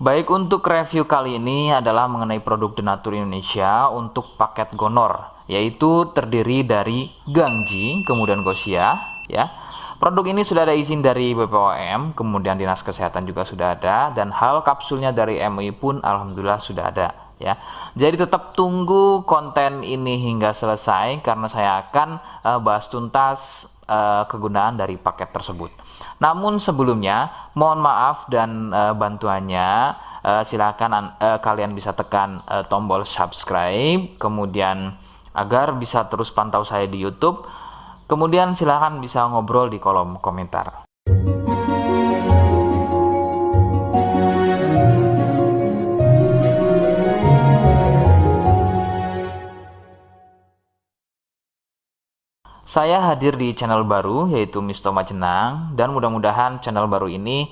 Baik, untuk review kali ini adalah mengenai produk Denatur Indonesia untuk paket Gonor, yaitu terdiri dari Gangji, kemudian Gosia, ya. Produk ini sudah ada izin dari BPOM, kemudian Dinas Kesehatan juga sudah ada, dan hal kapsulnya dari MUI pun alhamdulillah sudah ada, ya. Jadi tetap tunggu konten ini hingga selesai karena saya akan bahas tuntas kegunaan dari paket tersebut. Namun sebelumnya mohon maaf dan bantuannya, silakan kalian bisa tekan tombol subscribe, kemudian agar bisa terus pantau saya di YouTube. Kemudian silakan bisa ngobrol di kolom komentar. Saya hadir di channel baru yaitu Misto Majenang, dan mudah-mudahan channel baru ini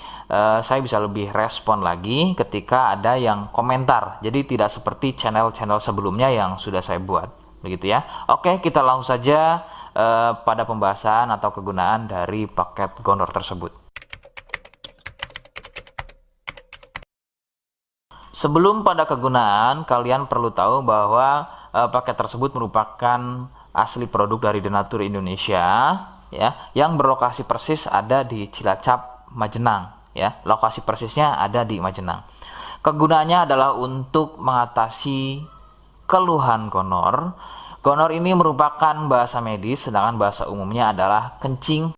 saya bisa lebih respon lagi ketika ada yang komentar. Jadi tidak seperti channel-channel sebelumnya yang sudah saya buat, begitu ya. Oke, kita langsung saja pada pembahasan atau kegunaan dari paket Gonor tersebut. Sebelum pada kegunaan, kalian perlu tahu bahwa paket tersebut merupakan asli produk dari Denatur Indonesia, ya, yang berlokasi persis ada di Cilacap, Majenang, ya. Lokasi persisnya ada di Majenang. Kegunaannya adalah untuk mengatasi keluhan gonor. Gonor ini merupakan bahasa medis, sedangkan bahasa umumnya adalah kencing,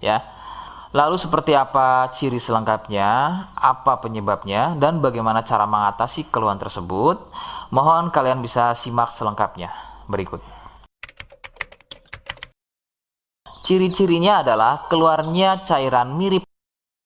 ya. Lalu seperti apa ciri selengkapnya, apa penyebabnya, dan bagaimana cara mengatasi keluhan tersebut? Mohon kalian bisa simak selengkapnya berikut. Ciri-cirinya adalah keluarnya cairan mirip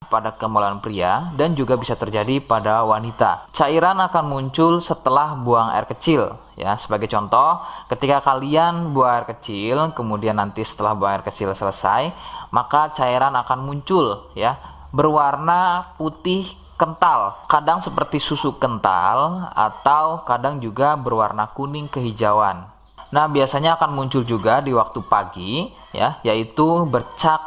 pada kemaluan pria dan juga bisa terjadi pada wanita. Cairan akan muncul setelah buang air kecil, ya. Sebagai contoh, ketika kalian buang air kecil, kemudian nanti setelah buang air kecil selesai, maka cairan akan muncul, ya, berwarna putih kental, kadang seperti susu kental atau kadang juga berwarna kuning kehijauan. Nah, biasanya akan muncul juga di waktu pagi, ya, yaitu bercak,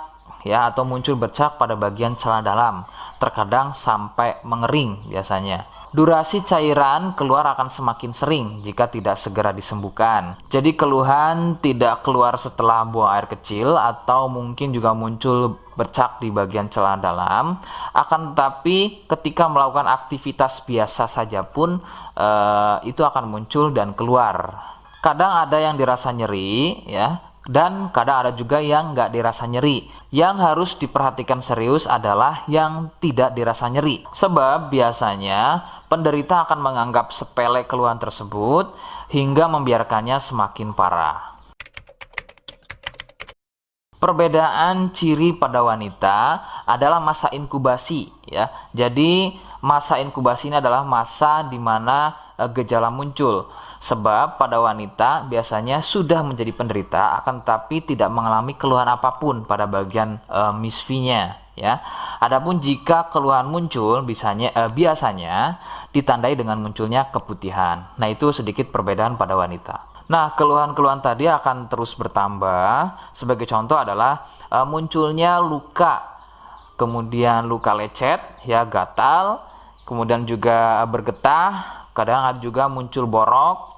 ya, atau muncul bercak pada bagian celana dalam, terkadang sampai mengering biasanya. Durasi cairan keluar akan semakin sering jika tidak segera disembuhkan. Jadi keluhan tidak keluar setelah buang air kecil atau mungkin juga muncul bercak di bagian celana dalam, akan tetapi ketika melakukan aktivitas biasa saja pun itu akan muncul dan keluar. Kadang ada yang dirasa nyeri, ya, dan kadang ada juga yang nggak dirasa nyeri. Yang harus diperhatikan serius adalah yang tidak dirasa nyeri, sebab biasanya penderita akan menganggap sepele keluhan tersebut hingga membiarkannya semakin parah. Perbedaan ciri pada wanita adalah masa inkubasi, ya. Jadi masa inkubasi ini adalah masa di mana gejala muncul. Sebab pada wanita biasanya sudah menjadi penderita akan tapi tidak mengalami keluhan apapun pada bagian misfinya, ya. Adapun jika keluhan muncul biasanya ditandai dengan munculnya keputihan. Nah, itu sedikit perbedaan pada wanita. Nah, keluhan-keluhan tadi akan terus bertambah. Sebagai contoh adalah munculnya luka, kemudian luka lecet, ya, gatal, kemudian juga bergetah, kadang ada juga muncul borok.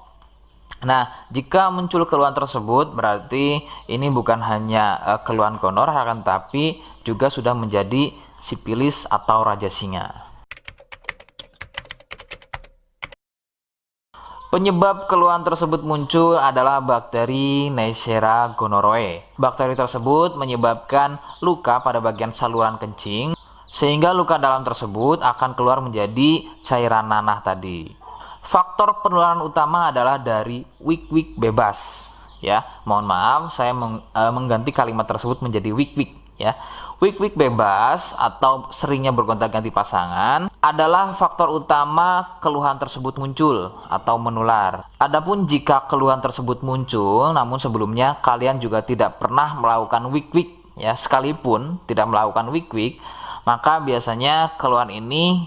Nah, jika muncul keluhan tersebut berarti ini bukan hanya keluhan gonor, akan tapi juga sudah menjadi sipilis atau raja singa. Penyebab keluhan tersebut muncul adalah bakteri Neisseria gonorrhoeae. Bakteri tersebut menyebabkan luka pada bagian saluran kencing, sehingga luka dalam tersebut akan keluar menjadi cairan nanah tadi. Faktor penularan utama adalah dari wik-wik bebas, ya. Mohon maaf, saya mengganti kalimat tersebut menjadi wik-wik, ya. Wik-wik bebas atau seringnya bergonta-ganti pasangan adalah faktor utama keluhan tersebut muncul atau menular. Adapun jika keluhan tersebut muncul namun sebelumnya kalian juga tidak pernah melakukan wik-wik, ya, sekalipun tidak melakukan wik-wik, maka biasanya keluhan ini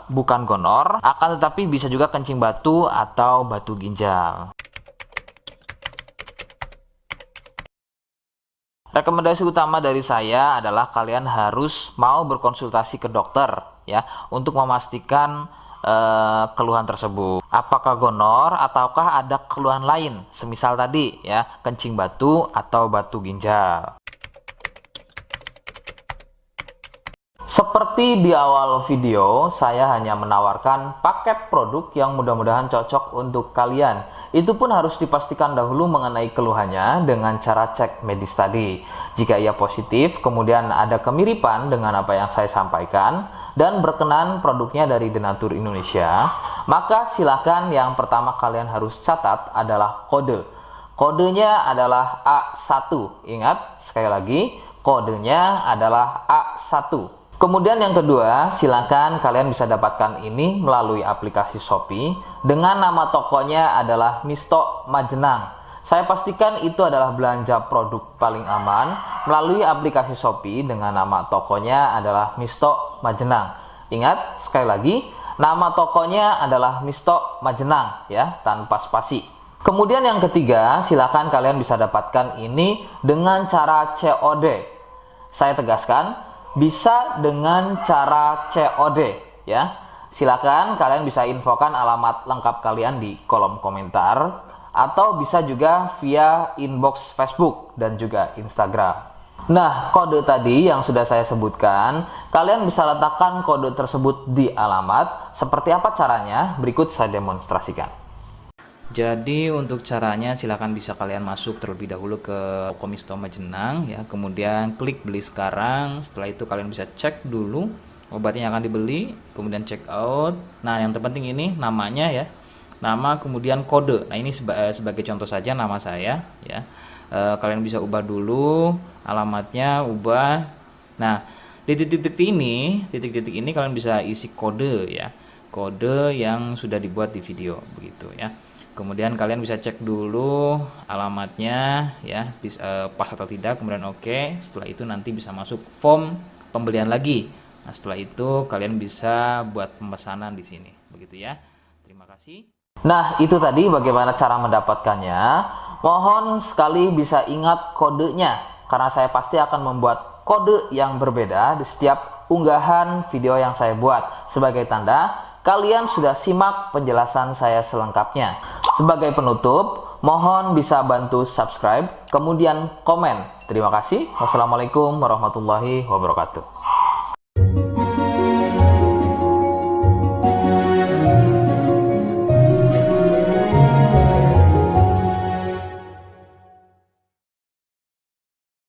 bukan gonor, akan tetapi bisa juga kencing batu atau batu ginjal. Rekomendasi utama dari saya adalah kalian harus mau berkonsultasi ke dokter, ya untuk memastikan keluhan tersebut. Apakah gonor ataukah ada keluhan lain, semisal tadi ya kencing batu atau batu ginjal. Seperti di awal video, saya hanya menawarkan paket produk yang mudah-mudahan cocok untuk kalian. Itu pun harus dipastikan dahulu mengenai keluhannya dengan cara cek medis tadi. Jika ia positif, kemudian ada kemiripan dengan apa yang saya sampaikan, dan berkenan produknya dari Denatur Indonesia, maka silakan yang pertama kalian harus catat adalah kode. Kodenya adalah A1. Ingat, sekali lagi, kodenya adalah A1. Kemudian yang kedua, silakan kalian bisa dapatkan ini melalui aplikasi Shopee dengan nama tokonya adalah Misto Majenang. Saya pastikan itu adalah belanja produk paling aman melalui aplikasi Shopee dengan nama tokonya adalah Misto Majenang. Ingat, sekali lagi, nama tokonya adalah Misto Majenang ya, tanpa spasi. Kemudian yang ketiga, silakan kalian bisa dapatkan ini dengan cara COD. Saya tegaskan, bisa dengan cara COD ya. Silakan kalian bisa infokan alamat lengkap kalian di kolom komentar atau bisa juga via inbox Facebook dan juga Instagram. Nah, kode tadi yang sudah saya sebutkan, kalian bisa letakkan kode tersebut di alamat. Seperti apa caranya? Berikut saya demonstrasikan. Jadi untuk caranya silakan bisa kalian masuk terlebih dahulu ke toko Misto Majenang ya, kemudian klik beli sekarang. Setelah itu kalian bisa cek dulu obatnya yang akan dibeli, kemudian check out. Nah, yang terpenting ini namanya ya. Nama kemudian kode. Nah, ini sebagai contoh saja nama saya ya. Kalian bisa ubah dulu alamatnya, ubah. Nah, di titik-titik ini kalian bisa isi kode ya. Kode yang sudah dibuat di video begitu ya. Kemudian kalian bisa cek dulu alamatnya ya, pas atau tidak, kemudian oke. Setelah itu nanti bisa masuk form pembelian lagi. Nah, setelah itu kalian bisa buat pemesanan di sini. Begitu ya. Terima kasih. Nah, itu tadi bagaimana cara mendapatkannya. Mohon sekali bisa ingat kodenya, karena saya pasti akan membuat kode yang berbeda di setiap unggahan video yang saya buat. Sebagai tanda kalian sudah simak penjelasan saya selengkapnya. Sebagai penutup, mohon bisa bantu subscribe, kemudian komen. Terima kasih. Wassalamualaikum warahmatullahi wabarakatuh.